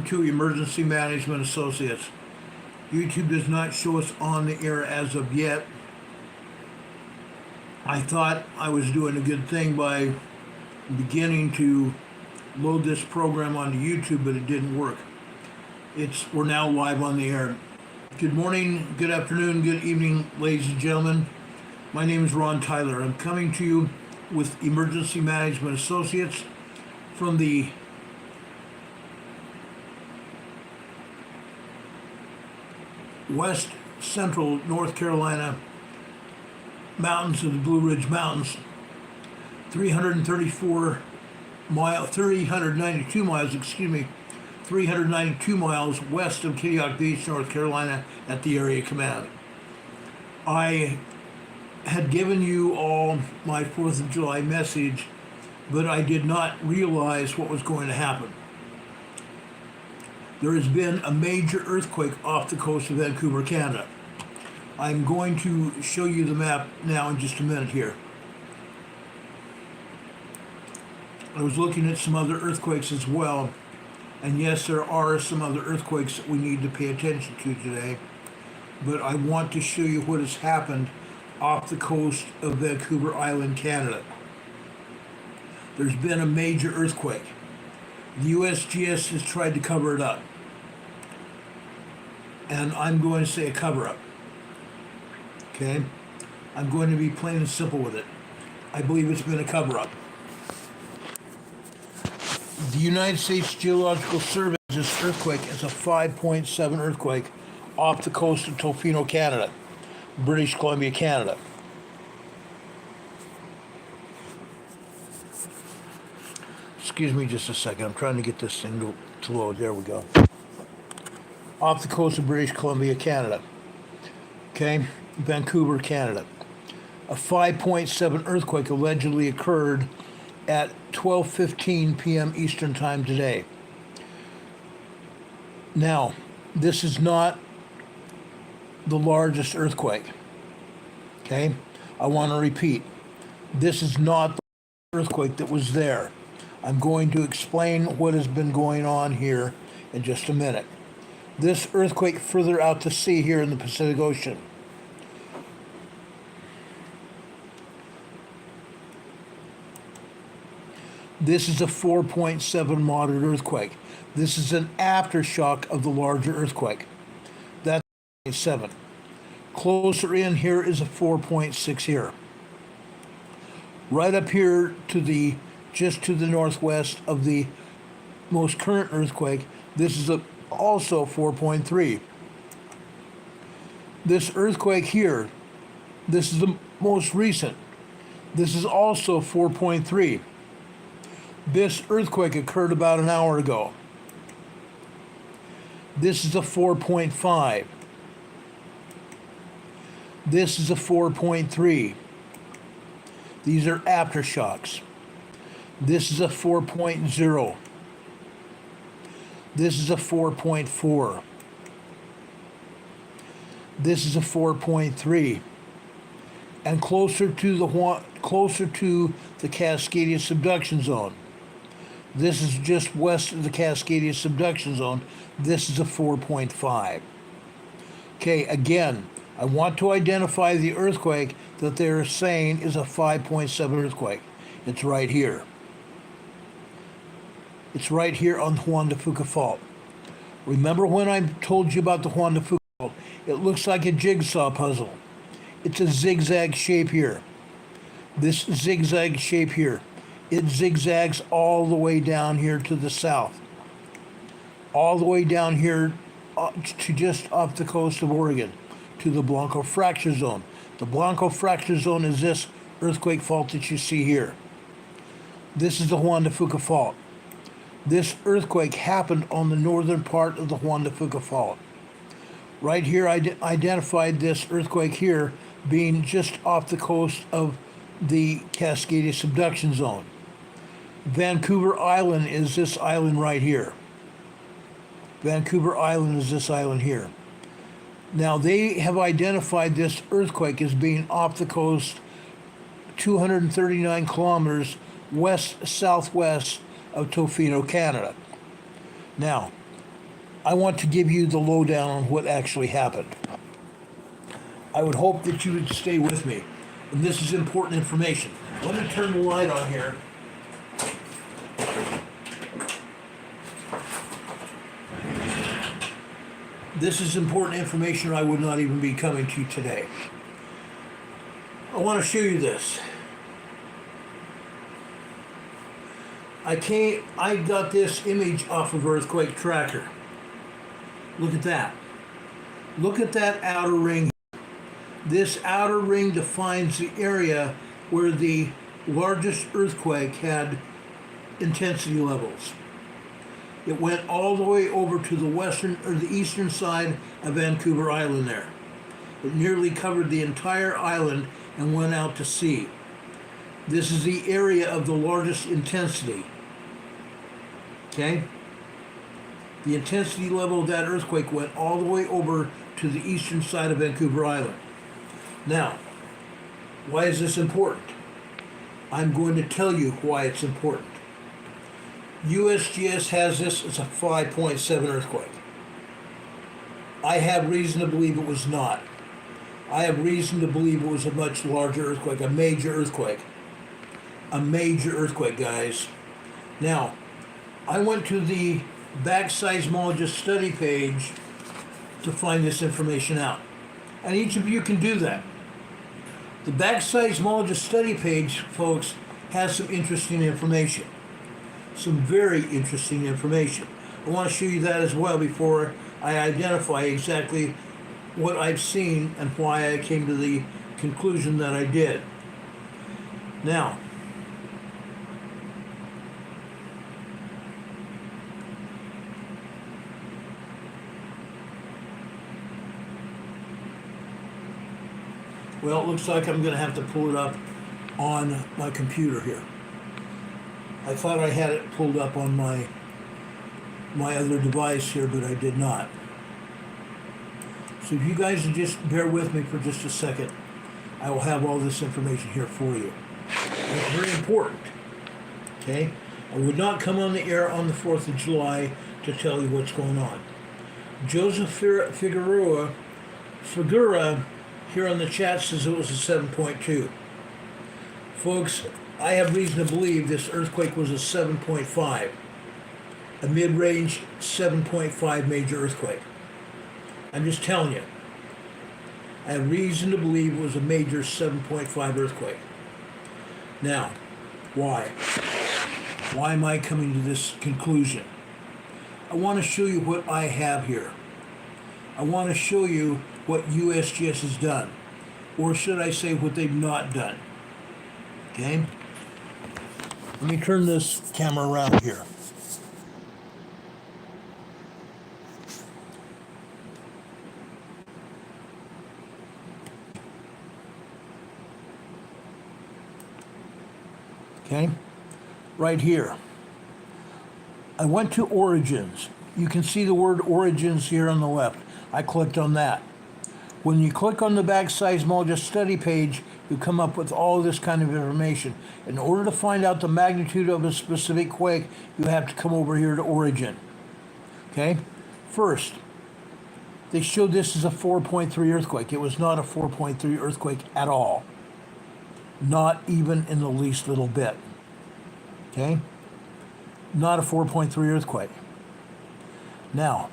To Emergency Management Associates. YouTube does not show us on the air as of yet. I thought I was doing a good thing by beginning to load this program onto YouTube, but it didn't work. We're now live on the air. Good morning, good afternoon, good evening, ladies and gentlemen. My name is Ron Tyler. I'm coming to you with Emergency Management Associates from the west central North Carolina mountains of the Blue Ridge Mountains, 392 miles west of Kittiawah Beach, North Carolina, at the area command. I had given you all my 4th of July message, but I did not realize what was going to happen. There has been a major earthquake off the coast of Vancouver, Canada. I'm going to show you the map now in just a minute here. I was looking at some other earthquakes as well, and yes, there are some other earthquakes that we need to pay attention to today, but I want to show you what has happened off the coast of Vancouver Island, Canada. There's been a major earthquake. The USGS has tried to cover it up. And I'm going to say a cover-up. Okay? I'm going to be plain and simple with it. I believe it's been a cover-up. The United States Geological Survey says this earthquake is a 5.7 earthquake off the coast of Tofino, Canada, British Columbia, Canada. Excuse me just a second. I'm trying to get this thing to load. There we go. Off the coast of British Columbia, Canada. Okay, Vancouver, Canada. A 5.7 earthquake allegedly occurred at 12:15 p.m. Eastern Time today. Now, this is not the largest earthquake. Okay, I want to repeat. This is not the earthquake that was there. I'm going to explain what has been going on here in just a minute. This earthquake further out to sea here in the Pacific Ocean. This is a 4.7 moderate earthquake. This is an aftershock of the larger earthquake. That's 7. Closer in here is a 4.6 here. Right up here to just to the northwest of the most current earthquake, this is also 4.3. This earthquake here, this is the most recent. This is also 4.3. This earthquake occurred about an hour ago. This is a 4.5. This is a 4.3. These are aftershocks. This is a 4.0. This is a 4.4. This is a 4.3. And closer to the Cascadia subduction zone. This is just west of the Cascadia subduction zone. This is a 4.5. Okay, again, I want to identify the earthquake that they're saying is a 5.7 earthquake. It's right here. It's right here on the Juan de Fuca Fault. Remember when I told you about the Juan de Fuca Fault? It looks like a jigsaw puzzle. It's a zigzag shape here. This zigzag shape here. It zigzags all the way down here to the south. All the way down here to just off the coast of Oregon, to the Blanco Fracture Zone. The Blanco Fracture Zone is this earthquake fault that you see here. This is the Juan de Fuca Fault. This earthquake happened on the northern part of the Juan de Fuca Fault. Right here, I identified this earthquake here being just off the coast of the Cascadia subduction zone. Vancouver Island is this island right here. Vancouver Island is this island here. Now, they have identified this earthquake as being off the coast 239 kilometers west-southwest of Tofino, Canada. Now, I want to give you the lowdown on what actually happened. I would hope that you would stay with me. And this is important information. Let me turn the light on here. This is important information. I would not even be coming to you today. I want to show you this. I got this image off of Earthquake Tracker. Look at that. Look at that outer ring. This outer ring defines the area where the largest earthquake had intensity levels. It went all the way over to the western or the eastern side of Vancouver Island there. It nearly covered the entire island and went out to sea. This is the area of the largest intensity. Okay? The intensity level of that earthquake went all the way over to the eastern side of Vancouver Island. Now, why is this important? I'm going to tell you why it's important. USGS has this as a 5.7 earthquake. I have reason to believe it was not. I have reason to believe it was a much larger earthquake, a major earthquake. A major earthquake, guys. Now, I went to the back seismologist study page to find this information out. And each of you can do that. The back seismologist study page, folks, has some interesting information. Some very interesting information. I want to show you that as well before I identify exactly what I've seen and why I came to the conclusion that I did. Now, well, it looks like I'm going to have to pull it up on my computer here. I thought I had it pulled up on my other device here, but I did not. So if you guys would just bear with me for just a second, I will have all this information here for you. And it's very important. Okay? I would not come on the air on the 4th of July to tell you what's going on. Joseph Figueroa here on the chat says it was a 7.2. Folks, I have reason to believe this earthquake was a 7.5. A mid-range 7.5 major earthquake. I'm just telling you. I have reason to believe it was a major 7.5 earthquake. Now, why? Why am I coming to this conclusion? I want to show you what I have here. I want to show you what USGS has done. Or should I say what they've not done. Okay? Let me turn this camera around here. Okay? Right here. I went to Origins. You can see the word Origins here on the left. I clicked on that. When you click on the back seismologist study page, you come up with all this kind of information. In order to find out the magnitude of a specific quake, you have to come over here to Origin. Okay? First, they showed this as a 4.3 earthquake. It was not a 4.3 earthquake at all. Not even in the least little bit. Okay? Not a 4.3 earthquake. Now,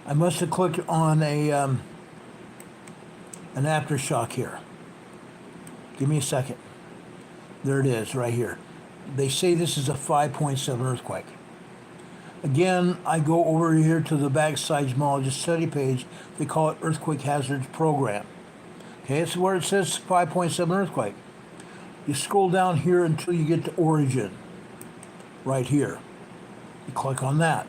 I must have clicked on an aftershock here. Give me a second. There it is, right here. They say this is a 5.7 earthquake. Again, I go over here to the back seismologist study page. They call it Earthquake Hazards Program. Okay, it's where it says 5.7 earthquake. You scroll down here until you get to Origin. Right here. You click on that.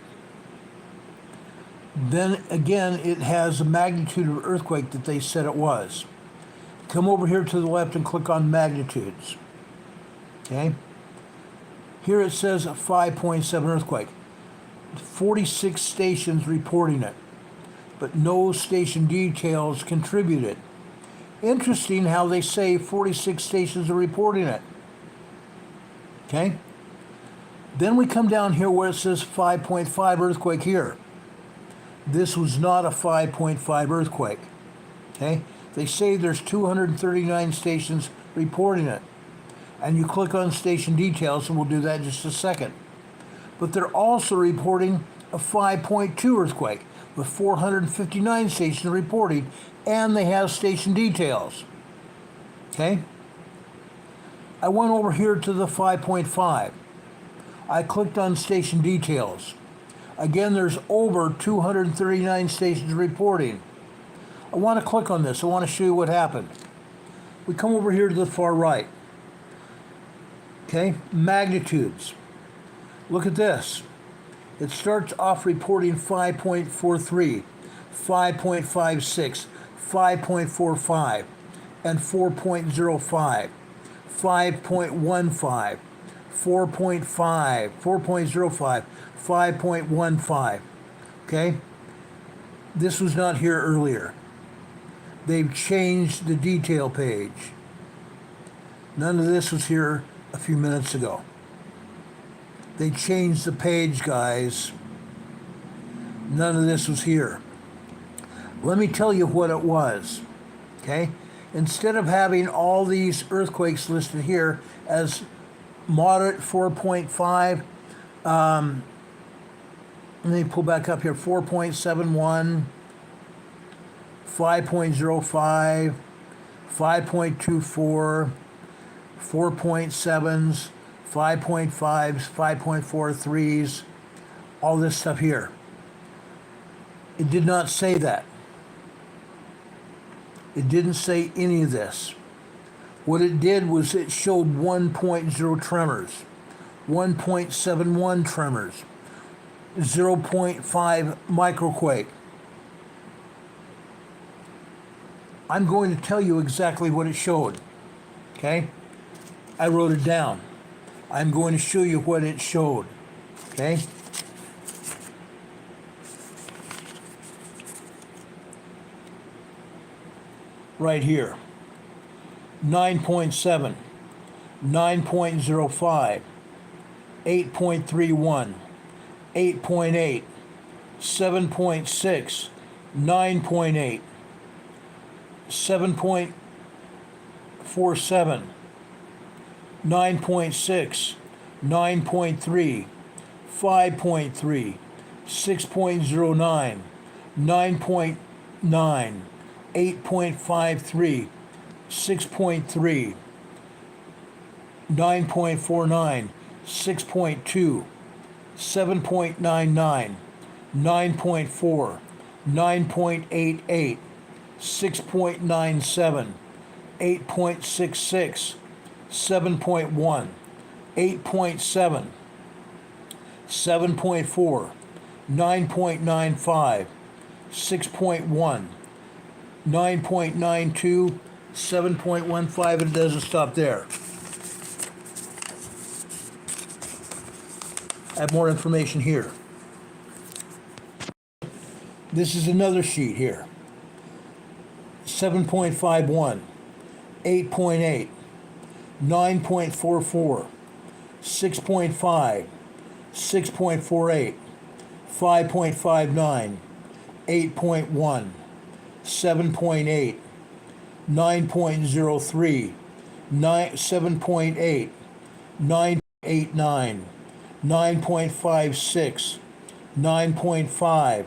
Then again, it has the magnitude of earthquake that they said it was. Come over here to the left and click on magnitudes. Okay? Here it says a 5.7 earthquake. 46 stations reporting it, but no station details contributed. Interesting how they say 46 stations are reporting it. Okay? Then we come down here where it says 5.5 earthquake here. This was not a 5.5 earthquake. Okay? They say there's 239 stations reporting it. And you click on station details, and we'll do that in just a second. But they're also reporting a 5.2 earthquake with 459 stations reporting, and they have station details. Okay? I went over here to the 5.5. I clicked on station details. Again, there's over 239 stations reporting. I want to click on this. I want to show you what happened. We come over here to the far right. Okay, magnitudes. Look at this. It starts off reporting 5.43, 5.56, 5.45, and 4.05, 5.15, 4.5, 4.05, 5.15. Okay? This was not here earlier. They've changed the detail page. None of this was here a few minutes ago. They changed the page, guys. None of this was here. Let me tell you what it was. Okay? Instead of having all these earthquakes listed here as moderate 4.5, let me pull back up here, 4.71, 5.05, 5.24, 4.7s, 5.5s, 5.43s, all this stuff here. It did not say that. It didn't say any of this. What it did was it showed 1.0 tremors, 1.71 tremors, 0.5 microquake. I'm going to tell you exactly what it showed. Okay? I wrote it down. I'm going to show you what it showed. Okay? Right here. 9.7, 9.05, 8.31, 8.8, 7.6, 9.8, 7.47, 9.6, 9.3, 5.3, 6.09, 9.9, 8.53, 6.3, 9.49, 6.2, 7.99, 9.4, 9.88, 6.97, 8.66, 7.1, 8.7, 7.4, 9.95, 6.1, 9.92, 7.15, and it doesn't stop there. I have more information here. This is another sheet here. 7.51, 8.8, 9.44, 6.5, 6.48, 5.59, 8.1, 7.8, 9.03, 7.8, 9.89, 9.56, 9.5,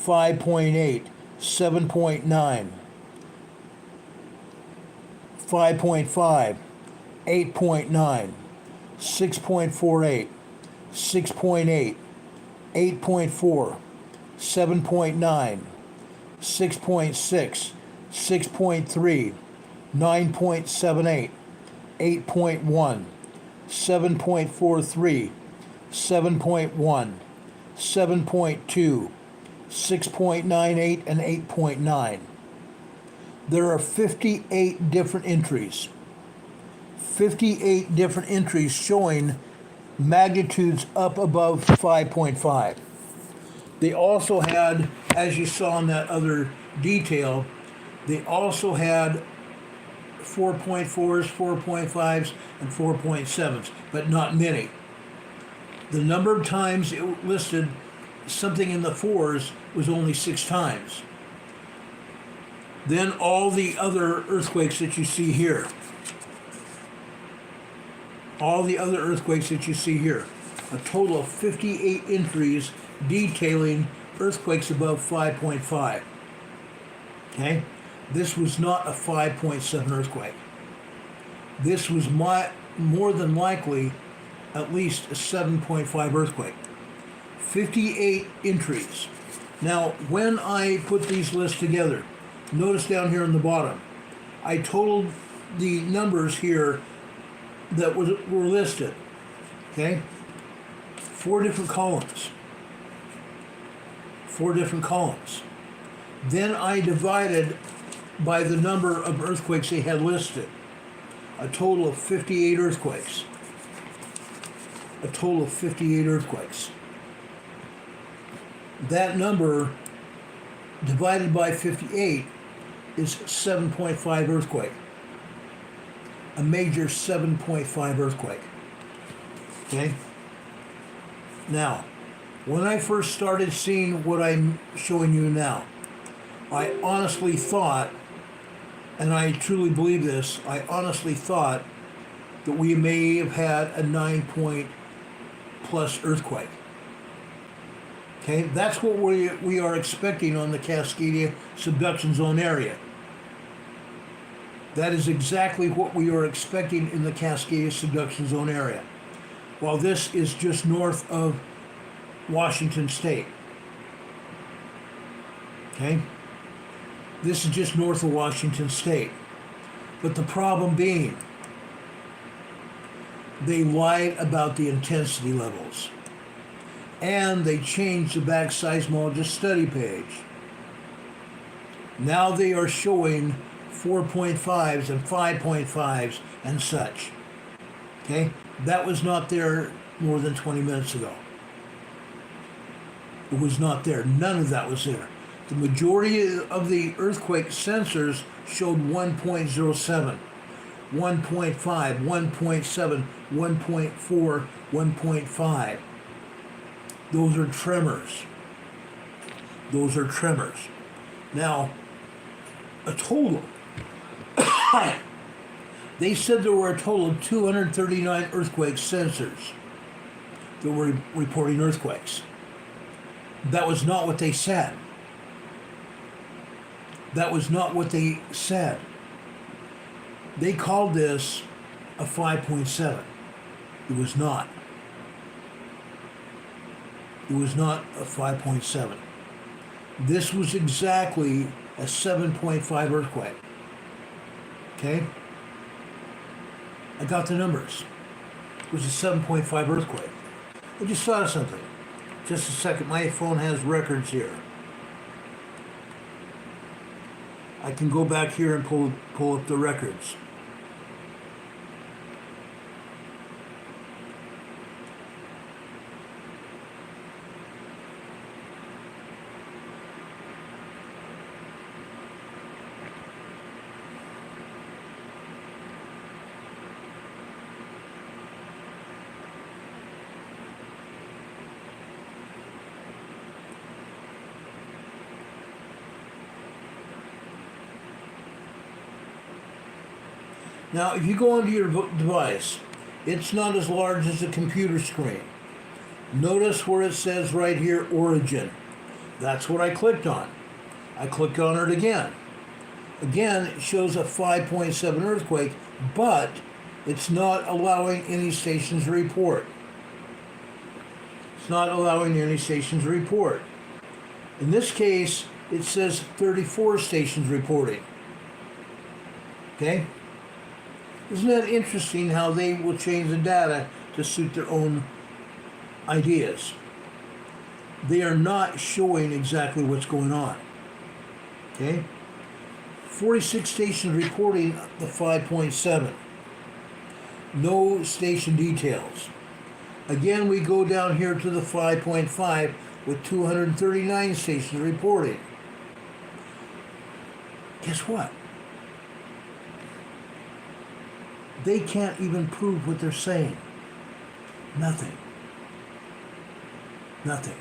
5.8, 7.9, 5.5, 8.9, 6.48, 6.8, 8.4, 7.9, 6.6, 6.3, 9.78, 8.1, 7.43, 7.1, 7.2, 6.98, and 8.9. There are 58 different entries. 58 different entries showing magnitudes up above 5.5. They also had, as you saw in that other detail, they also had 4.4s, 4.5s, and 4.7s, but not many. The number of times it listed something in the 4s was only 6 times. Then all the other earthquakes that you see here. All the other earthquakes that you see here. A total of 58 entries detailing earthquakes above 5.5. Okay? This was not a 5.7 earthquake. This was more than likely at least a 7.5 earthquake. 58 entries. Now, when I put these lists together, notice down here on the bottom, I totaled the numbers here that were listed. Okay? 4 different columns. 4 different columns. Then I divided by the number of earthquakes they had listed. A total of 58 earthquakes. A total of 58 earthquakes. That number divided by 58 is 7.5 earthquake. A major 7.5 earthquake. Okay? Now, when I first started seeing what I'm showing you now, I honestly thought, and I truly believe this, I honestly thought that we may have had a 9-point-plus earthquake. Okay, that's what we are expecting on the Cascadia subduction zone area. That is exactly what we are expecting in the Cascadia subduction zone area. While this is just north of Washington State. Okay? This is just north of Washington State. But the problem being, they lied about the intensity levels. And they changed the back seismologist study page. Now they are showing 4.5s and 5.5s and such. Okay? That was not there more than 20 minutes ago. It was not there. None of that was there. The majority of the earthquake sensors showed 1.07, 1.5, 1.7, 1.4, 1.5. Those are tremors. Those are tremors. Now, a total. They said there were a total of 239 earthquake sensors that were reporting earthquakes. That was not what they said. That was not what they said. They called this a 5.7. It was not. It was not a 5.7. This was exactly a 7.5 earthquake. Okay? I got the numbers. It was a 7.5 earthquake. I just thought of something. Just a second. My phone has records here. I can go back here and pull up the records. Now, if you go onto your device, it's not as large as a computer screen. Notice where it says right here, origin. That's what I clicked on. I clicked on it again. Again, it shows a 5.7 earthquake, but it's not allowing any stations to report. It's not allowing any stations to report. In this case, it says 34 stations reporting. Okay? Isn't that interesting how they will change the data to suit their own ideas? They are not showing exactly what's going on. Okay? 46 stations reporting the 5.7. No station details. Again, we go down here to the 5.5 with 239 stations reporting. Guess what? They can't even prove what they're saying. Nothing. Nothing.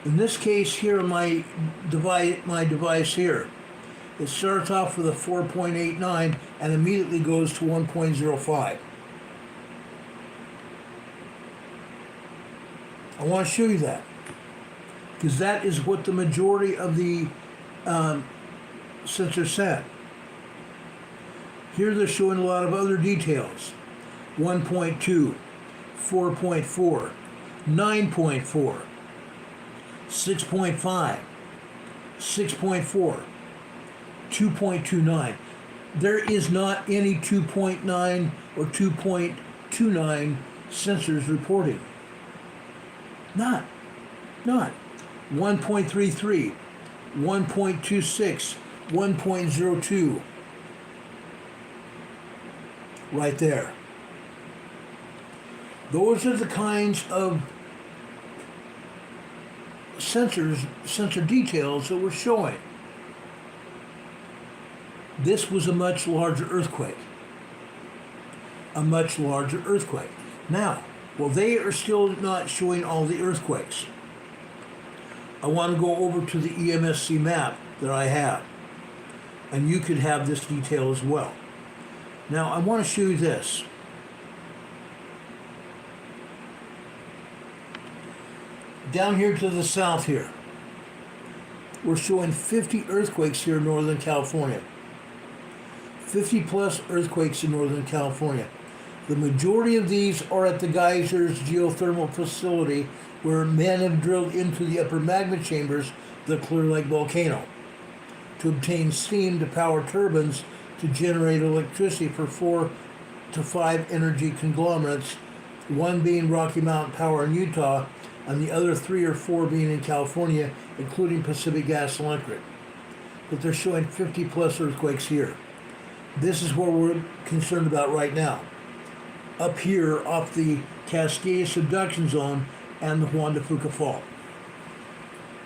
In this case here, my device here, it starts off with a 4.89 and immediately goes to 1.05. I want to show you that, because that is what the majority of the sensors said. Here they're showing a lot of other details. 1.2, 4.4, 9.4, 6.5, 6.4, 2.29. There is not any 2.9 or 2.29 sensors reporting. Not. 1.33, 1.26, 1.02. Right there. Those are the kinds of sensor details that we're showing. This was a much larger earthquake. A much larger earthquake. Now, well, they are still not showing all the earthquakes. I want to go over to the EMSC map that I have, and you could have this detail as well. Now, I want to show you this. Down here to the south here, we're showing 50 earthquakes here in Northern California. 50 plus earthquakes in Northern California. The majority of these are at the Geysers geothermal facility, where men have drilled into the upper magma chambers of the Clear Lake volcano to obtain steam to power turbines to generate electricity for 4 to 5 energy conglomerates, one being Rocky Mountain Power in Utah, and the other 3 or 4 being in California, including Pacific Gas and Electric. But they're showing 50 plus earthquakes here. This is what we're concerned about right now. Up here off the Cascadia subduction zone and the Juan de Fuca Fault.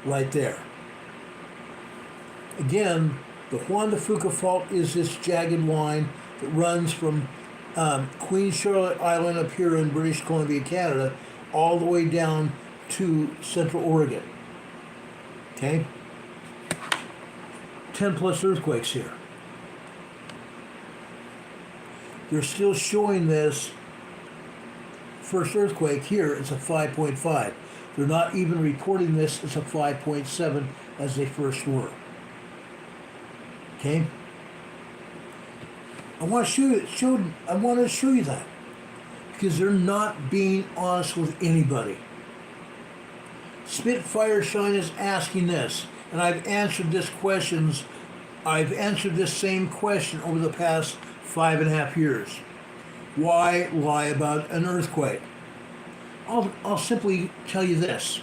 Right there. Again, the Juan de Fuca Fault is this jagged line that runs from Queen Charlotte Island up here in British Columbia, Canada, all the way down to Central Oregon. Okay? 10 plus earthquakes here. They're still showing this first earthquake here as a 5.5. They're not even reporting this as a 5.7 as they first were. Okay? I want to show you that, because they're not being honest with anybody. Spitfire Shine is asking this, and I've answered this same question over the past 5.5 years. Why lie about an earthquake? I'll simply tell you this.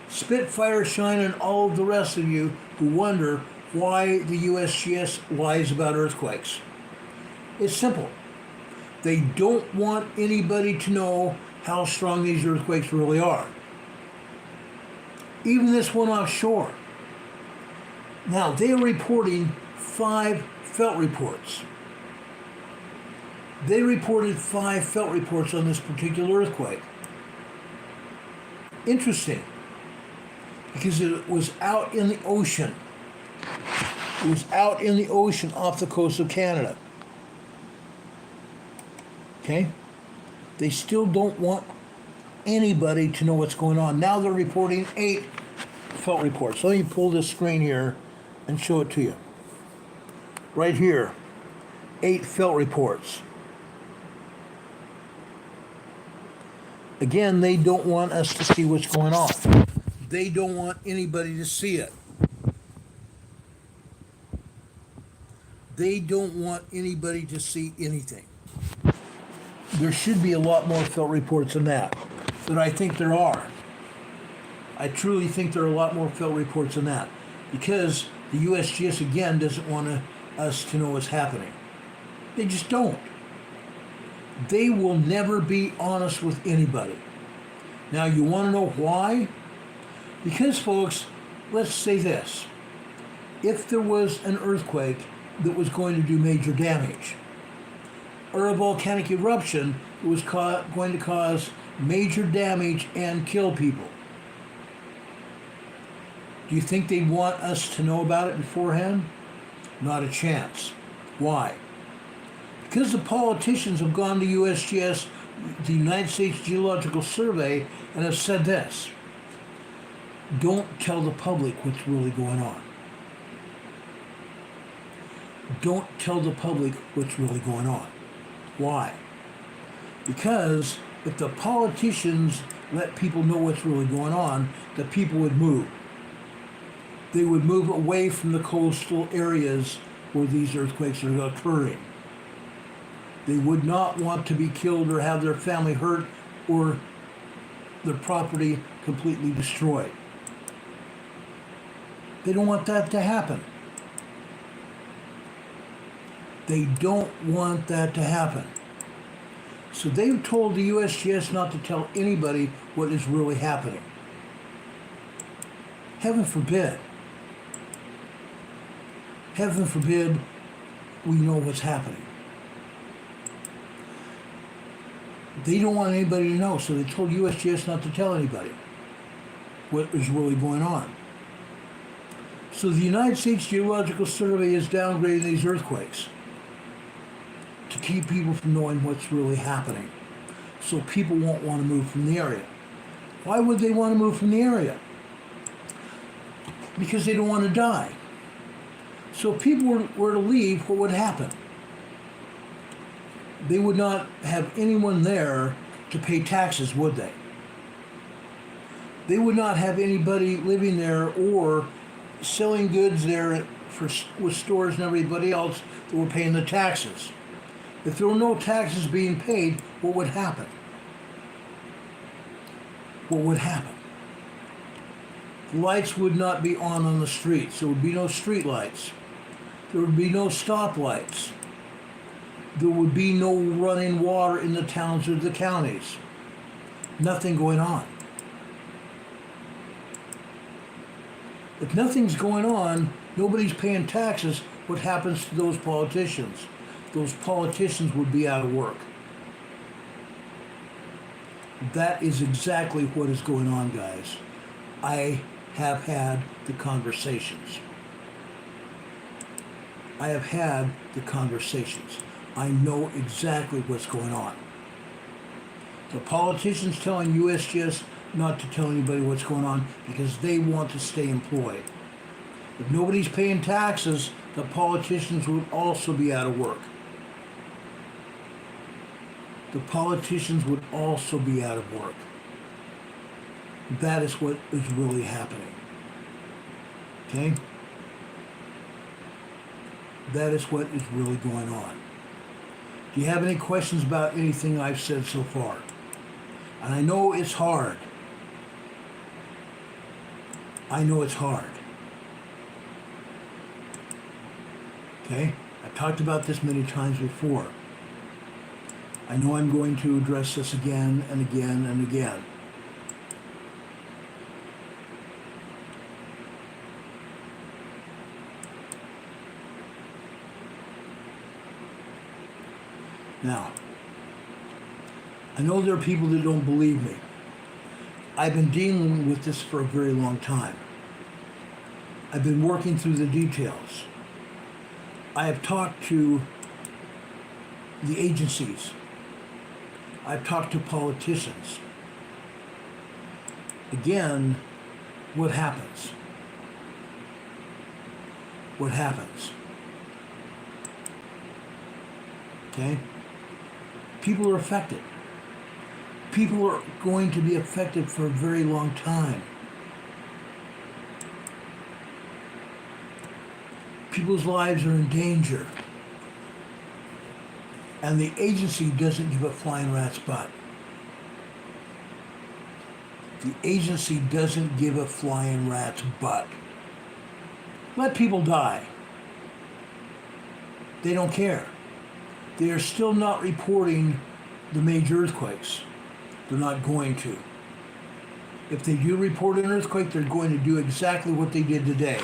Spitfire Shine and all of the rest of you who wonder why the USGS lies about earthquakes. It's simple. They don't want anybody to know how strong these earthquakes really are. Even this one offshore. Now, they are reporting 5 felt reports. They reported 5 felt reports on this particular earthquake. Interesting, because it was out in the ocean. It was out in the ocean off the coast of Canada. Okay? They still don't want anybody to know what's going on. Now they're reporting 8 felt reports. Let me pull this screen here and show it to you. Right here, 8 felt reports. Again, they don't want us to see what's going on. They don't want anybody to see it. They don't want anybody to see anything. There should be a lot more felt reports than that, but I think there are. I truly think there are a lot more felt reports than that, because the USGS, again, doesn't want us to know what's happening. They just don't. They will never be honest with anybody. Now, you want to know why? Because, folks, let's say this. If there was an earthquake that was going to do major damage, or a volcanic eruption that was going to cause major damage and kill people. Do you think they want us to know about it beforehand? Not a chance. Why? Because the politicians have gone to USGS, the United States Geological Survey, and have said this: don't tell the public what's really going on. Don't tell the public what's really going on. Why? Because if the politicians let people know what's really going on, the people would move. They would move away from the coastal areas where these earthquakes are occurring. They would not want to be killed or have their family hurt or their property completely destroyed. They don't want that to happen. They don't want that to happen. So they've told the USGS not to tell anybody what is really happening. Heaven forbid. Heaven forbid we know what's happening. They don't want anybody to know, so they told USGS not to tell anybody what is really going on. So the United States Geological Survey is downgrading these earthquakes to keep people from knowing what's really happening, so people won't want to move from the area. Why would they want to move from the area? Because they don't want to die. So if people were to leave, what would happen? They would not have anyone there to pay taxes, would they? They would not have anybody living there or selling goods there with stores and everybody else that were paying the taxes. If there were no taxes being paid, what would happen? What would happen? Lights would not be on the streets. There would be no street lights. There would be no stoplights. There would be no running water in the towns or the counties. Nothing going on. If nothing's going on, nobody's paying taxes, what happens to those politicians? Those politicians would be out of work. That is exactly what is going on, guys. I have had the conversations. I have had the conversations. I know exactly what's going on. The politicians telling USGS not to tell anybody what's going on because they want to stay employed. If nobody's paying taxes, the politicians would also be out of work. The politicians would also be out of work. That is what is really happening. Okay? That is what is really going on. Do you have any questions about anything I've said so far? And I know it's hard. I know it's hard. Okay? I've talked about this many times before. I know I'm going to address this again and again and again. Now, I know there are people that don't believe me. I've been dealing with this for a very long time. I've been working through the details. I have talked to the agencies. I've talked to politicians. Again, what happens? What happens? Okay? People are affected. People are going to be affected for a very long time. People's lives are in danger. And the agency doesn't give a flying rat's butt. The agency doesn't give a flying rat's butt. Let people die. They don't care. They are still not reporting the major earthquakes. They're not going to. If they do report an earthquake, they're going to do exactly what they did today.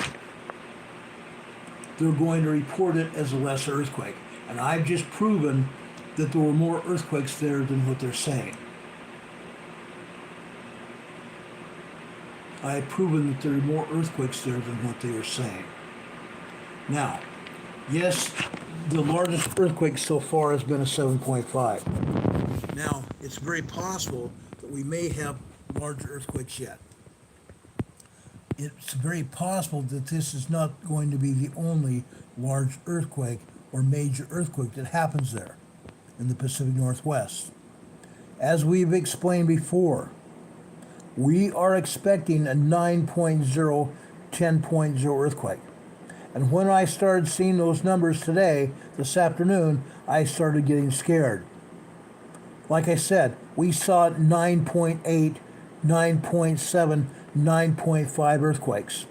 they're going to report it as a lesser earthquake. And I've just proven that there were more earthquakes there than what they're saying. I have proven that there are more earthquakes there than what they are saying. Now, yes, the largest earthquake so far has been a 7.5. Now, it's very possible that we may have larger earthquakes yet. It's very possible that this is not going to be the only large earthquake or major earthquake that happens there in the Pacific Northwest. As we've explained before, we are expecting a 9.0, 10.0 earthquake. And when I started seeing those numbers today, this afternoon, I started getting scared. Like I said, we saw 9.8, 9.7, 9.5 earthquakes.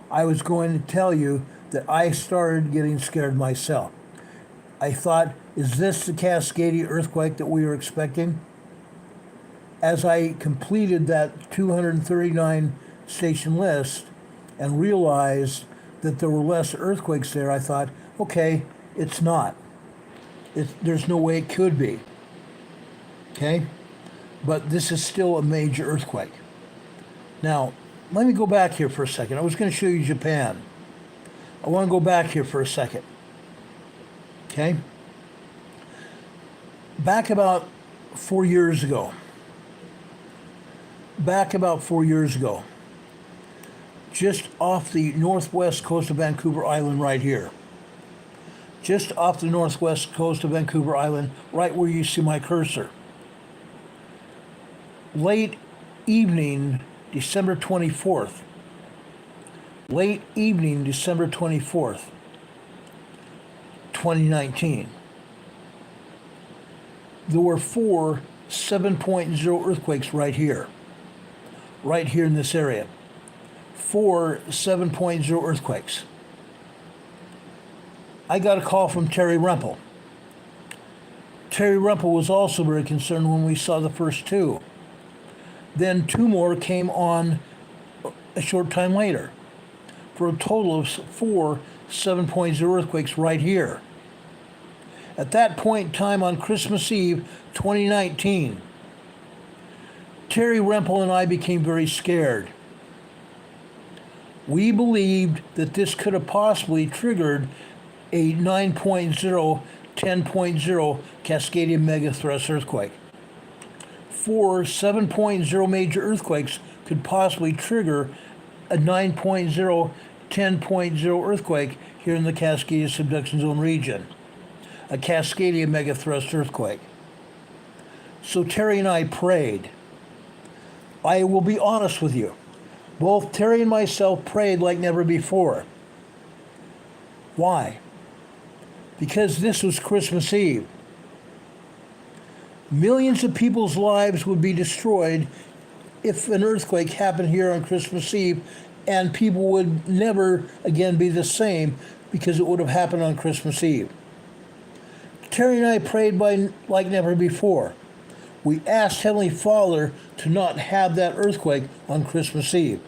I was going to tell you that I started getting scared myself. I thought, is this the Cascadia earthquake that we were expecting? As I completed that 239 station list and realized that there were less earthquakes there, I thought, okay, it's not. There's no way it could be. Okay? But this is still a major earthquake. Now, let me go back here for a second. I was going to show you Japan. I want to go back here for a second. Okay? Back about 4 years ago, just off the northwest coast of Vancouver Island right here, just off the northwest coast of Vancouver Island, right where you see my cursor, late evening, December 24th, 2019, there were 4 7.0 earthquakes right here in this area. 4 7.0 earthquakes. I got a call from Terry Rempel. Terry Rempel was also very concerned when we saw the first 2. Then 2 more came on a short time later, for a total of 4 7.0 earthquakes right here. At that point in time on Christmas Eve, 2019, Terry Rempel and I became very scared. We believed that this could have possibly triggered a 9.0, 10.0 Cascadia megathrust earthquake. 4 7.0 major earthquakes could possibly trigger a 9.0, 10.0 earthquake here in the Cascadia subduction zone region. A Cascadia megathrust earthquake. So Terry and I prayed. I will be honest with you. Both Terry and myself prayed like never before. Why? Because this was Christmas Eve. Millions of people's lives would be destroyed if an earthquake happened here on Christmas Eve, and people would never again be the same because it would have happened on Christmas Eve. Terry and I prayed like never before. We asked Heavenly Father to not have that earthquake on Christmas Eve.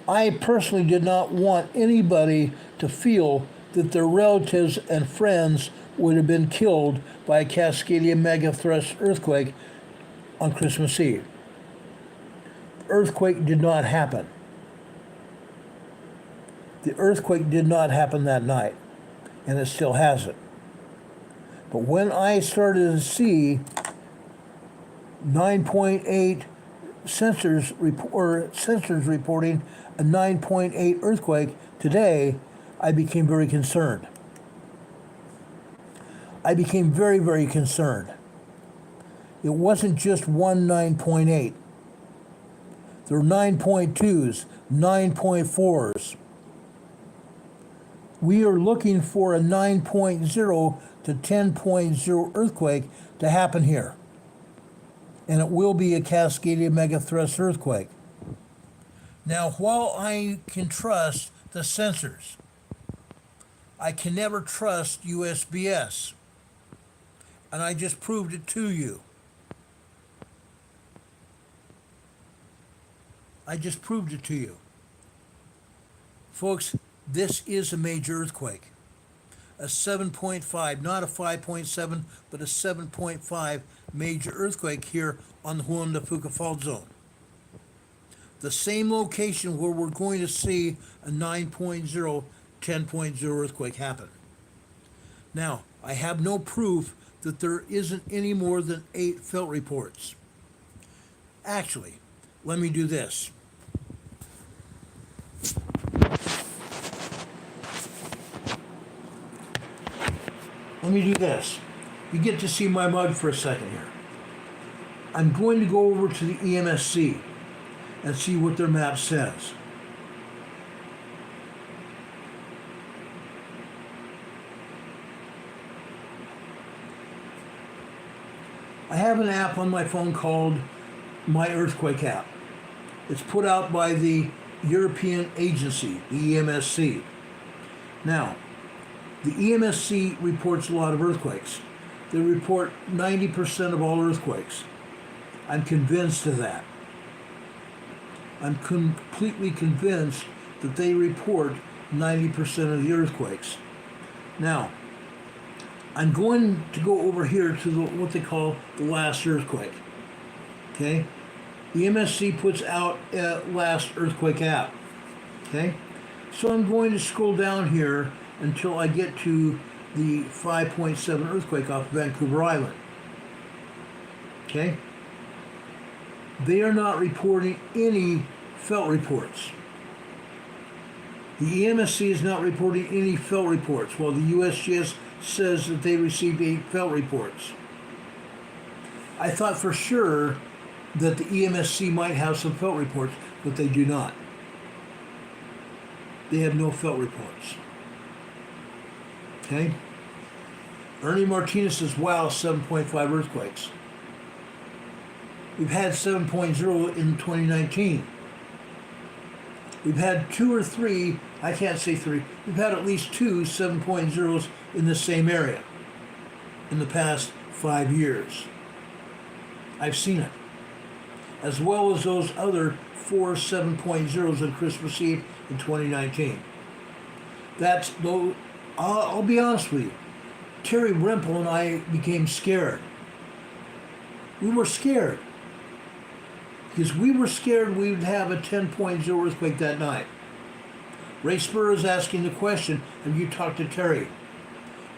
I personally did not want anybody to feel that their relatives and friends would have been killed by a Cascadia megathrust earthquake on Christmas Eve. The earthquake did not happen. The earthquake did not happen that night, and it still hasn't. But when I started to see 9.8 sensors reporting a 9.8 earthquake today, I became very concerned. I became very, very concerned. It wasn't just one 9.8. There were 9.2s, 9.4s. We are looking for a 9.0 to 10.0 earthquake to happen here. And it will be a Cascadia megathrust earthquake. Now, while I can trust the sensors, I can never trust USBS. And I just proved it to you. Folks, this is a major earthquake. A 7.5, not a 5.7, but a 7.5 major earthquake here on the Juan de Fuca Fault Zone. The same location where we're going to see a 9.0, 10.0 earthquake happen. Now, I have no proof that there isn't any more than 8 felt reports. Actually, let me do this. Let me do this. You get to see my mug for a second here. I'm going to go over to the EMSC and see what their map says. I have an app on my phone called My Earthquake app. It's put out by the European agency, the EMSC. Now, the EMSC reports a lot of earthquakes. They report 90% of all earthquakes. I'm convinced of that. I'm completely convinced that they report 90% of the earthquakes. Now, I'm going to go over here to what they call the last earthquake. Okay? The EMSC puts out a last earthquake app. Okay? So I'm going to scroll down here until I get to the 5.7 earthquake off Vancouver Island. Okay? They are not reporting any felt reports. The EMSC is not reporting any felt reports, while the USGS says that they received 8 felt reports. I thought for sure that the EMSC might have some felt reports, but they do not. They have no felt reports. Okay? Ernie Martinez says, wow, 7.5 earthquakes. We've had 7.0 in 2019. We've had 2 or 3, I can't say 3, we've had at least 2 7.0s in the same area in the past 5 years. I've seen it. As well as those other 4 7.0s on Christmas Eve in 2019. That's, though, I'll be honest with you, Terry Rempel and I became scared. We were scared. Because we were scared we would have a 10.0 earthquake that night. Ray Spur is asking the question, have you talked to Terry?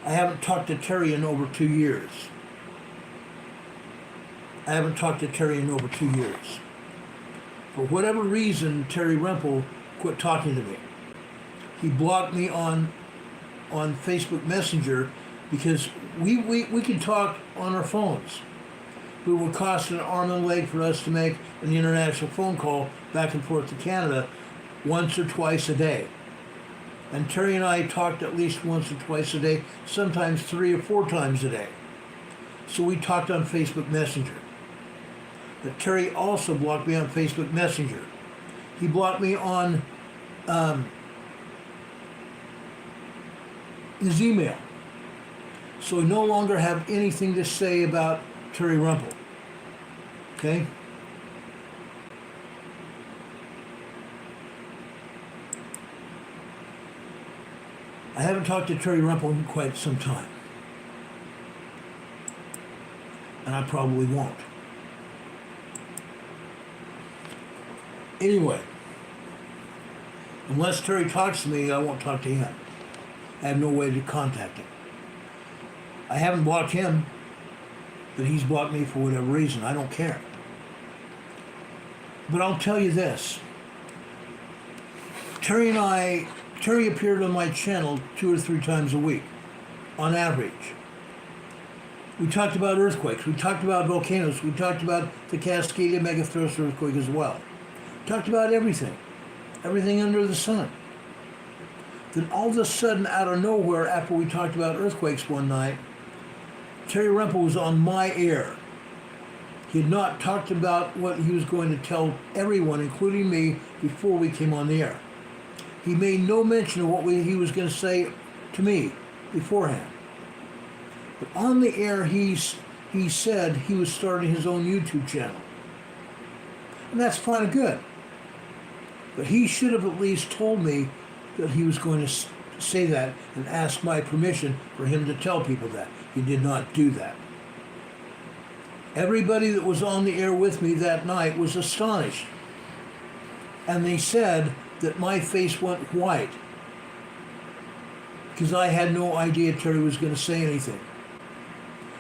I haven't talked to Terry in over 2 years. I haven't talked to Terry in over 2 years. For whatever reason, Terry Rempel quit talking to me. He blocked me on Facebook Messenger because we can talk on our phones. It would cost an arm and a leg for us to make an international phone call back and forth to Canada once or twice a day. And Terry and I talked at least once or twice a day, sometimes 3 or 4 times a day. So we talked on Facebook Messenger. But Terry also blocked me on Facebook Messenger. He blocked me on his email. So I no longer have anything to say about Terry Rempel. Okay? I haven't talked to Terry Rempel in quite some time. And I probably won't. Anyway, unless Terry talks to me, I won't talk to him. I have no way to contact him. I haven't blocked him, but he's blocked me for whatever reason. I don't care. But I'll tell you this. Terry appeared on my channel 2 or 3 times a week, on average. We talked about earthquakes. We talked about volcanoes. We talked about the Cascadia megathrust earthquake as well. We talked about everything. Everything under the sun. Then all of a sudden, out of nowhere, after we talked about earthquakes one night, Terry Rempel was on my air. He had not talked about what he was going to tell everyone, including me, before we came on the air. He made no mention of what he was going to say to me beforehand. But on the air, he said he was starting his own YouTube channel. And that's fine and good. But he should have at least told me that he was going to say that and ask my permission for him to tell people that. He did not do that. Everybody that was on the air with me that night was astonished. And they said that my face went white because I had no idea Terry was going to say anything.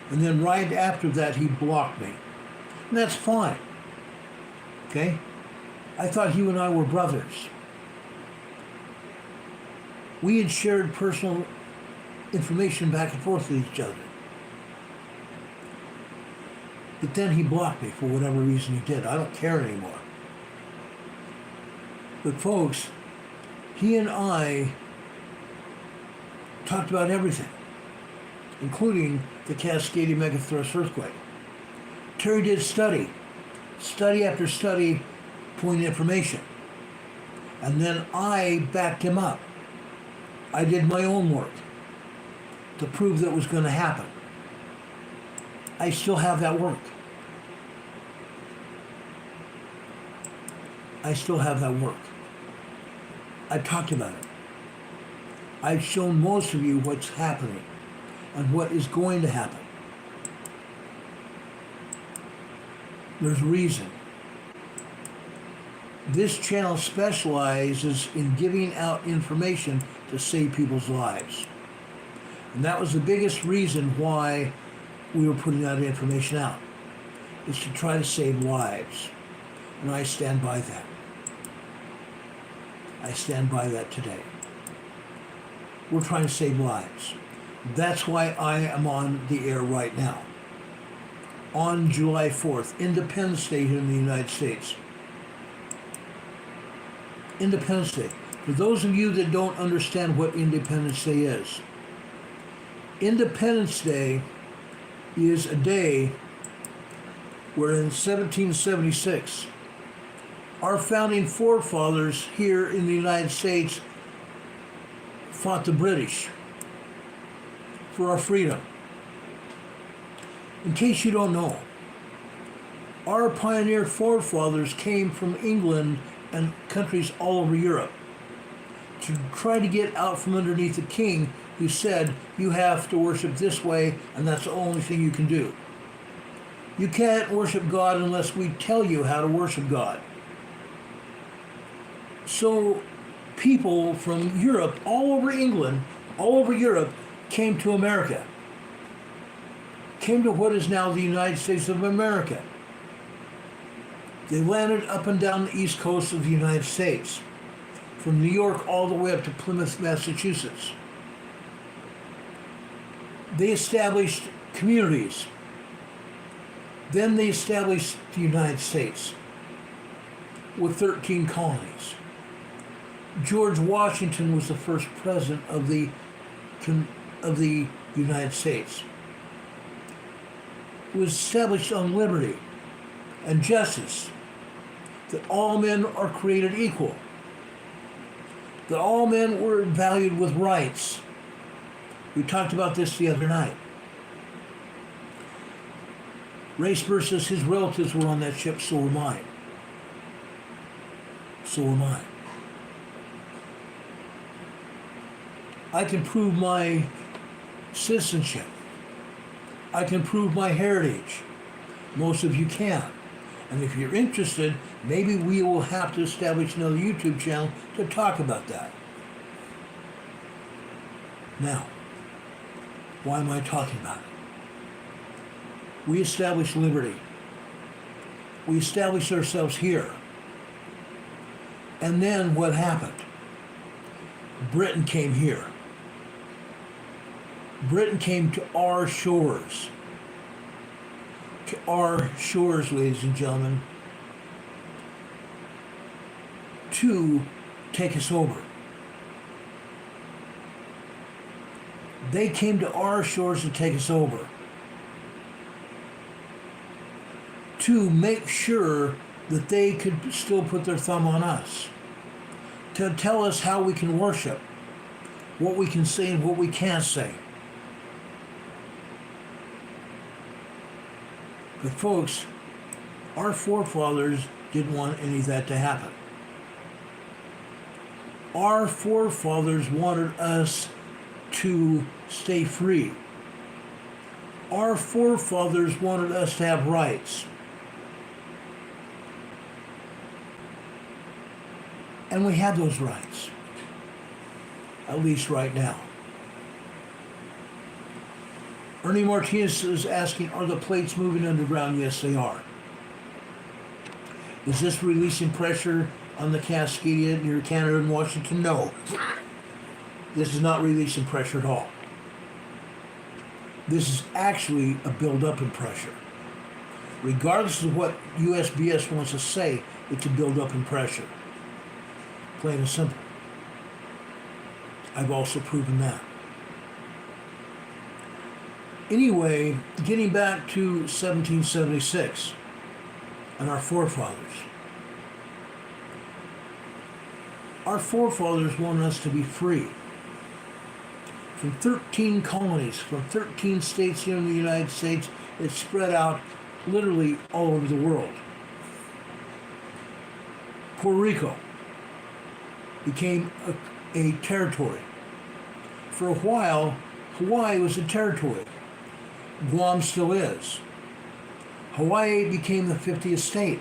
And then right after that, he blocked me. And that's fine. Okay? I thought you and I were brothers. We had shared personal information back and forth with each other. But then he blocked me for whatever reason he did. I don't care anymore. But folks, he and I talked about everything, including the Cascadia megathrust earthquake. Terry did study after study, pulling information. And then I backed him up. I did my own work to prove that it was going to happen. I still have that work. I still have that work. I've talked about it. I've shown most of you what's happening and what is going to happen. There's a reason. This channel specializes in giving out information to save people's lives. And that was the biggest reason why we were putting that information out, is to try to save lives. And I stand by that. I stand by that today. We're trying to save lives. That's why I am on the air right now. On July 4th, Independence Day here in the United States. Independence Day. For those of you that don't understand what Independence Day is, Independence Day is a day where in 1776, our founding forefathers here in the United States fought the British for our freedom. In case you don't know, our pioneer forefathers came from England and countries all over Europe to try to get out from underneath the king who said, you have to worship this way and that's the only thing you can do. You can't worship God unless we tell you how to worship God. So people from Europe, all over England, all over Europe, came to America. Came to what is now the United States of America. They landed up and down the east coast of the United States, from New York all the way up to Plymouth, Massachusetts. They established communities. Then they established the United States with 13 colonies. George Washington was the first president of the United States. It was established on liberty and justice, that all men are created equal, that all men were valued with rights. We talked about this the other night. Race versus his relatives were on that ship, so were mine. So were mine. I can prove my citizenship. I can prove my heritage. Most of you can't. And if you're interested, maybe we will have to establish another YouTube channel to talk about that. Now, why am I talking about it? We established liberty. We established ourselves here. And then what happened? Britain came here. Britain came to our shores. To our shores, ladies and gentlemen, to take us over. They came to our shores to take us over. To make sure that they could still put their thumb on us. To tell us how we can worship, what we can say and what we can't say. But folks, our forefathers didn't want any of that to happen. Our forefathers wanted us to stay free. Our forefathers wanted us to have rights. And we have those rights, at least right now. Ernie Martinez is asking, are the plates moving underground? Yes, they are. Is this releasing pressure on the Cascadia near Canada and Washington? No. This is not releasing pressure at all. This is actually a buildup in pressure. Regardless of what USBS wants to say, it's a buildup in pressure. Plain and simple. I've also proven that. Anyway, getting back to 1776 and our forefathers. Our forefathers wanted us to be free from 13 colonies, from 13 states here in the United States. It spread out literally all over the world. Puerto Rico became a territory. For a while, Hawaii was a territory. Guam still is. Hawaii became the 50th state.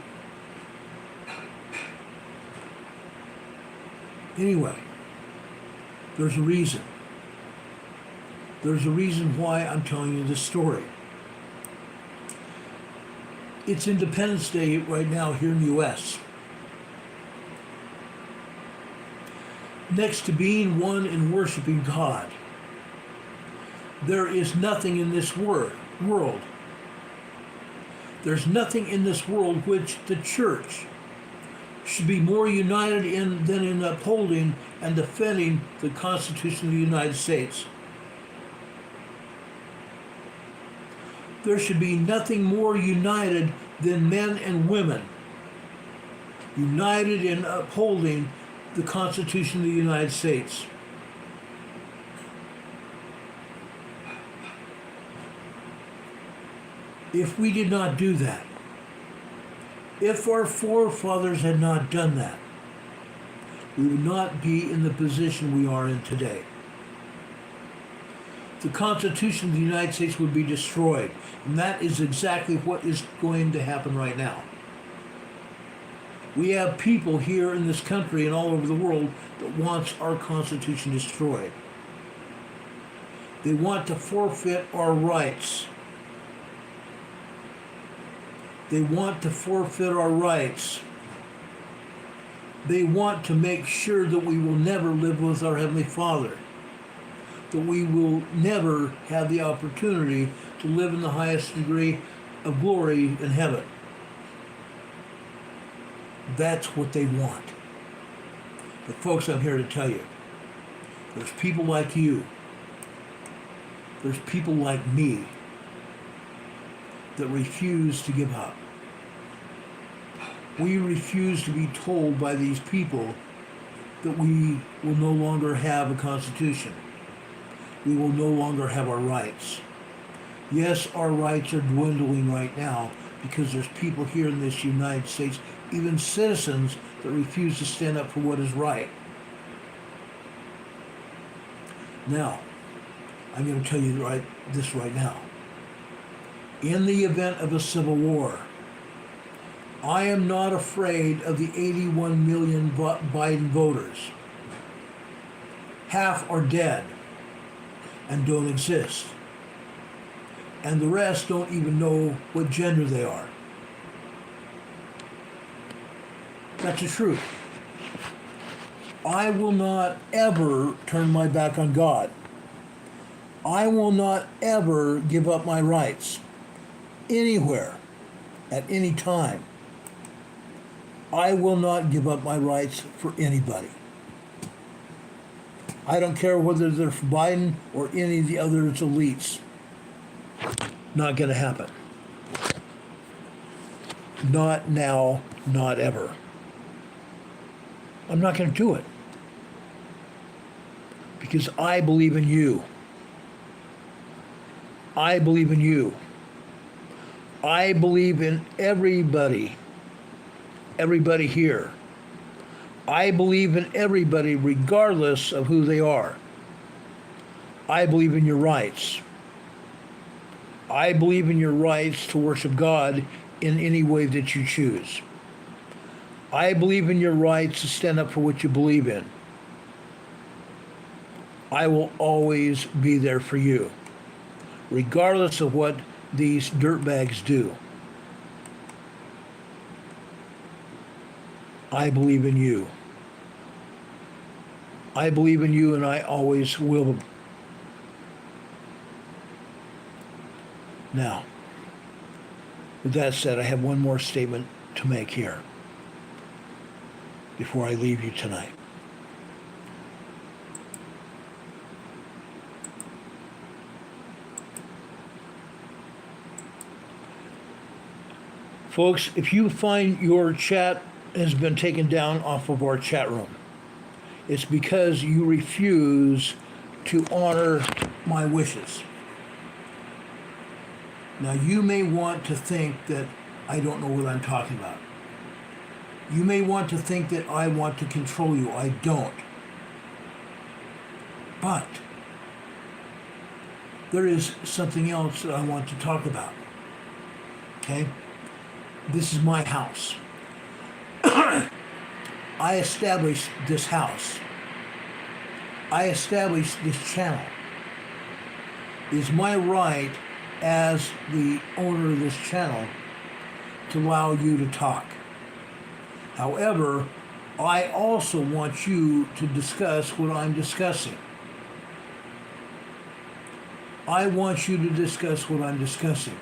Anyway, there's a reason. There's a reason why I'm telling you this story. It's Independence Day right now here in the U.S. Next to being one and worshiping God, there is nothing in this world. There's nothing in this world which the church should be more united in than in upholding and defending the Constitution of the United States. There should be nothing more united than men and women united in upholding the Constitution of the United States. If we did not do that, if our forefathers had not done that, we would not be in the position we are in today. The Constitution of the United States would be destroyed, and that is exactly what is going to happen right now. We have people here in this country and all over the world that wants our Constitution destroyed. They want to forfeit our rights. They want to forfeit our rights. They want to make sure that we will never live with our Heavenly Father, that we will never have the opportunity to live in the highest degree of glory in heaven. That's what they want. But folks, I'm here to tell you, there's people like you, there's people like me that refuse to give up. We refuse to be told by these people that we will no longer have a constitution. We will no longer have our rights. Yes, our rights are dwindling right now because there's people here in this United States, even citizens, that refuse to stand up for what is right. Now, I'm going to tell you this right now. In the event of a civil war, I am not afraid of the 81 million Biden voters. Half are dead and don't exist. And the rest don't even know what gender they are. That's the truth. I will not ever turn my back on God. I will not ever give up my rights. Anywhere, at any time. I will not give up my rights for anybody. I don't care whether they're for Biden or any of the other elites. Not going to happen. Not now, not ever. I'm not going to do it. Because I believe in you. I believe in you. I believe in everybody here. I believe in everybody regardless of who they are. I believe in your rights. I believe in your rights to worship God in any way that you choose. I believe in your rights to stand up for what you believe in. I will always be there for you, regardless of what these dirtbags do. I believe in you. I believe in you, and I always will. Now, with that said, I have one more statement to make here before I leave you tonight. Folks, if you find your chat has been taken down off of our chat room, it's because you refuse to honor my wishes. Now, you may want to think that I don't know what I'm talking about. You may want to think that I want to control you. I don't. But there is something else that I want to talk about. Okay? This is my house. I established this house. I established this channel. It's my right as the owner of this channel to allow you to talk. However, I also want you to discuss what I'm discussing. I want you to discuss what I'm discussing.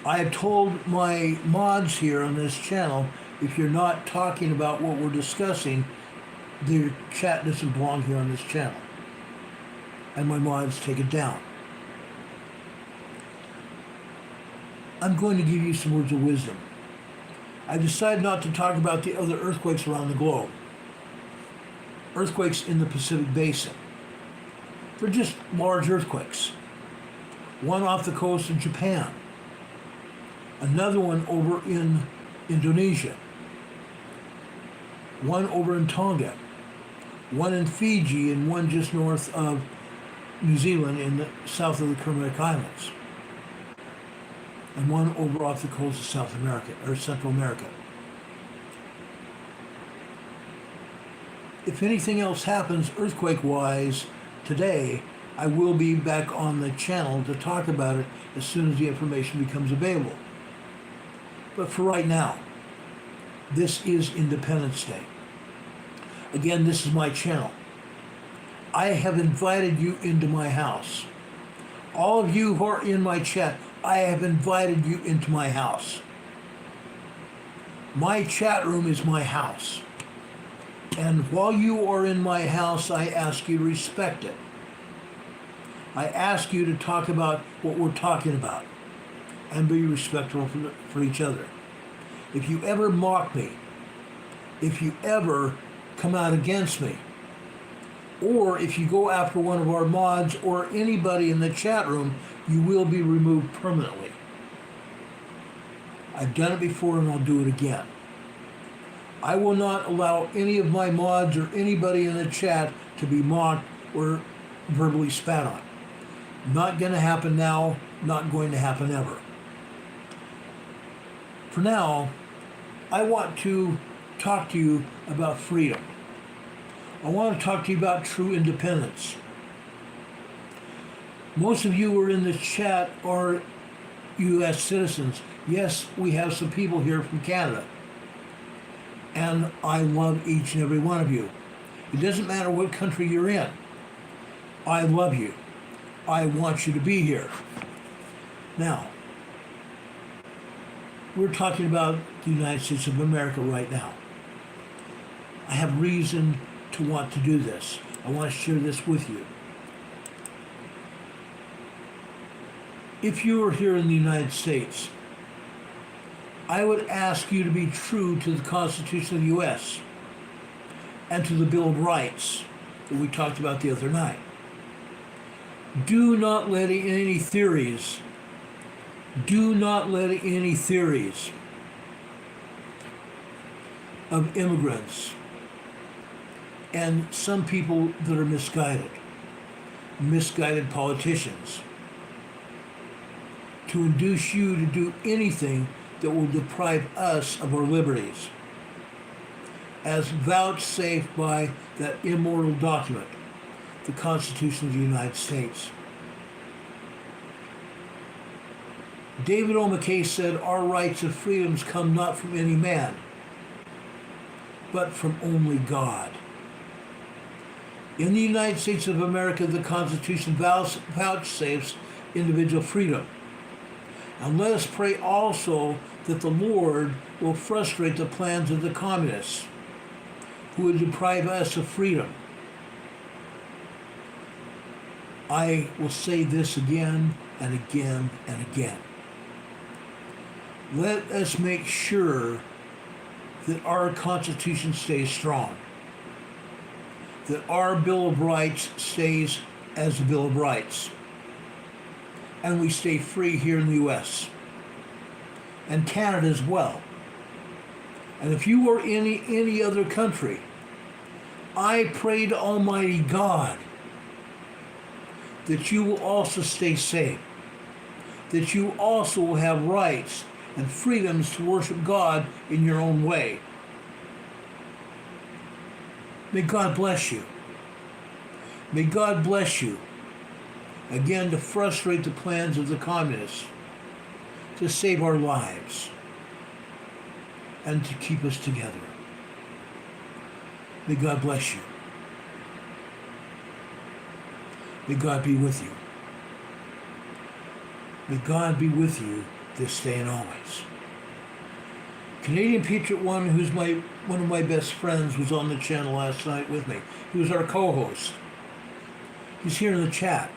I have told my mods here on this channel, if you're not talking about what we're discussing, the chat doesn't belong here on this channel. And my mods take it down. I'm going to give you some words of wisdom. I decided not to talk about the other earthquakes around the globe. Earthquakes in the Pacific Basin. They're just large earthquakes. One off the coast of Japan. Another one over in Indonesia. One over in Tonga. One in Fiji, and one just north of New Zealand in the south of the Kermadec Islands. And one over off the coast of South America, or Central America. If anything else happens earthquake-wise today, I will be back on the channel to talk about it as soon as the information becomes available. But for right now, this is Independence Day. Again, this is my channel. I have invited you into my house. All of you who are in my chat, I have invited you into my house. My chat room is my house. And while you are in my house, I ask you to respect it. I ask you to talk about what we're talking about and be respectful for each other. If you ever mock me, if you ever come out against me, or if you go after one of our mods or anybody in the chat room, you will be removed permanently. I've done it before and I'll do it again. I will not allow any of my mods or anybody in the chat to be mocked or verbally spat on. Not going to happen now, not going to happen ever. For now, I want to talk to you about freedom. I want to talk to you about true independence. Most of you who are in this chat are U.S. citizens. Yes, we have some people here from Canada. And I love each and every one of you. It doesn't matter what country you're in. I love you. I want you to be here. Now, we're talking about the United States of America right now. I have reason to want to do this. I want to share this with you. If you are here in the United States, I would ask you to be true to the Constitution of the U.S. and to the Bill of Rights that we talked about the other night. Do not let any theories of immigrants and some people that are misguided politicians, to induce you to do anything that will deprive us of our liberties, as vouchsafed by that immortal document, the Constitution of the United States. David O. McKay said, "Our rights and freedoms come not from any man, but from only God." In the United States of America, the Constitution vouchsafes individual freedom. And let us pray also that the Lord will frustrate the plans of the communists who would deprive us of freedom. I will say this again and again and again. Let us make sure that our Constitution stays strong, that our Bill of Rights stays as the Bill of Rights, and we stay free here in the U.S. and Canada as well. And if you are in any other country, I pray to Almighty God that you will also stay safe, that you also will have rights and freedoms to worship God in your own way. May God bless you. May God bless you, again, to frustrate the plans of the communists, to save our lives, and to keep us together. May God bless you. May God be with you. May God be with you this day and always. Canadian Patriot One, who's one of my best friends, was on the channel last night with me. He was our co-host. He's here in the chat.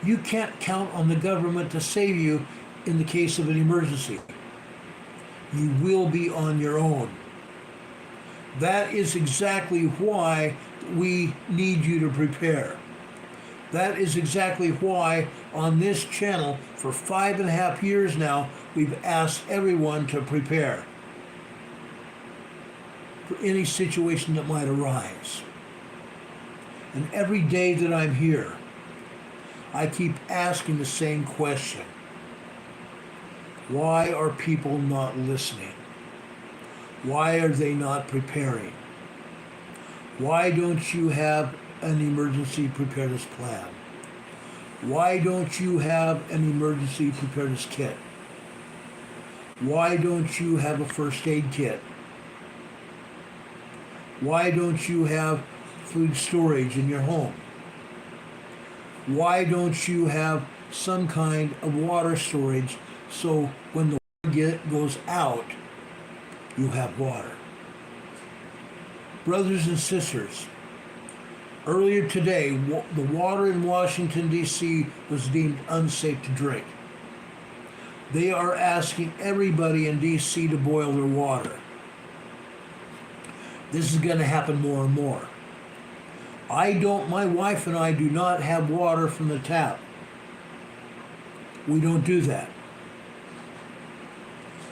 You can't count on the government to save you in the case of an emergency. You will be on your own. That is exactly why we need you to prepare. That is exactly why on this channel for 5.5 years now, we've asked everyone to prepare for any situation that might arise. And every day that I'm here, I keep asking the same question. Why are people not listening? Why are they not preparing? Why don't you have an emergency preparedness plan? Why don't you have an emergency preparedness kit? Why don't you have a first aid kit? Why don't you have food storage in your home? Why don't you have some kind of water storage so when the water goes out, you have water? Brothers and sisters, earlier today, the water in Washington, D.C. was deemed unsafe to drink. They are asking everybody in D.C. to boil their water. This is going to happen more and more. My wife and I do not have water from the tap. We don't do that.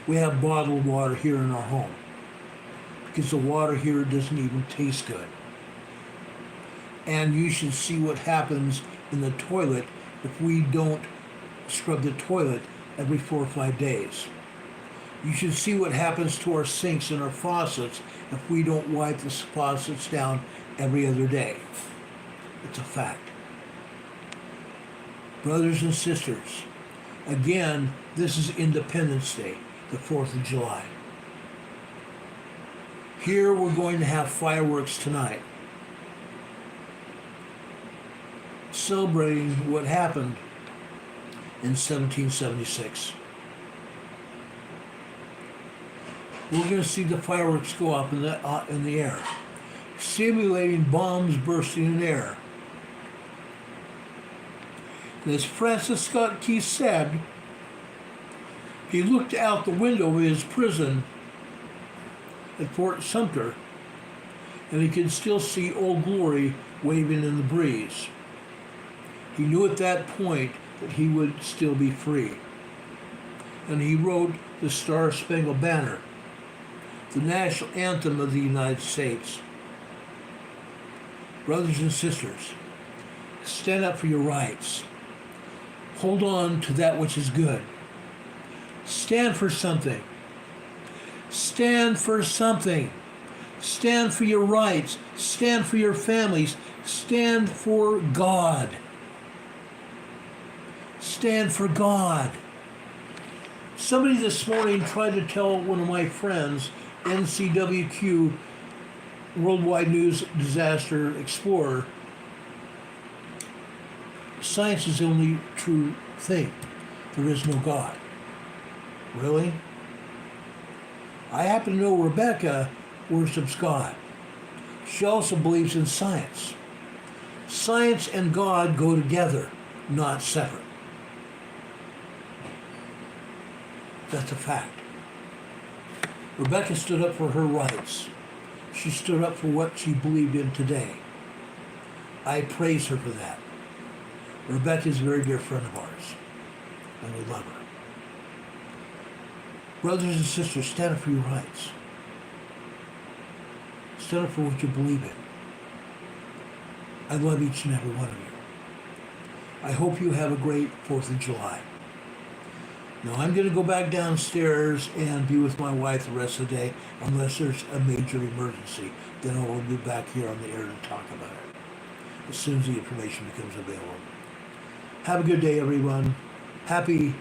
We have bottled water here in our home because the water here doesn't even taste good. And you should see what happens in the toilet if we don't scrub the toilet every 4 or 5 days. You should see what happens to our sinks and our faucets if we don't wipe the faucets down every other day. It's a fact. Brothers and sisters, again, this is Independence Day, the 4th of July. Here we're going to have fireworks tonight, celebrating what happened in 1776. We're going to see the fireworks go up in the air, simulating bombs bursting in air. And as Francis Scott Key said, he looked out the window of his prison at Fort Sumter, and he could still see Old Glory waving in the breeze. He knew at that point that he would still be free. And he wrote the Star-Spangled Banner, the national anthem of the United States. Brothers and sisters, stand up for your rights. Hold on to that which is good. Stand for something. Stand for something. Stand for your rights. Stand for your families. Stand for God. Stand for God. Somebody this morning tried to tell one of my friends, NCWQ, Worldwide News Disaster Explorer, science is the only true thing. There is no God. Really? I happen to know Rebecca worships God. She also believes in science. Science and God go together, not separate. That's a fact. Rebecca stood up for her rights. She stood up for what she believed in today. I praise her for that. Rebecca is a very dear friend of ours, and we love her. Brothers and sisters, stand up for your rights. Stand up for what you believe in. I love each and every one of you. I hope you have a great 4th of July. Now I'm going to go back downstairs and be with my wife the rest of the day unless there's a major emergency. Then I will be back here on the air to talk about it as soon as the information becomes available. Have a good day, everyone. Happy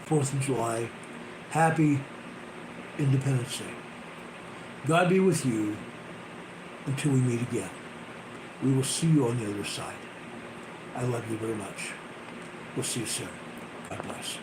4th of July. Happy Independence Day. God be with you until we meet again. We will see you on the other side. I love you very much. We'll see you soon. God bless.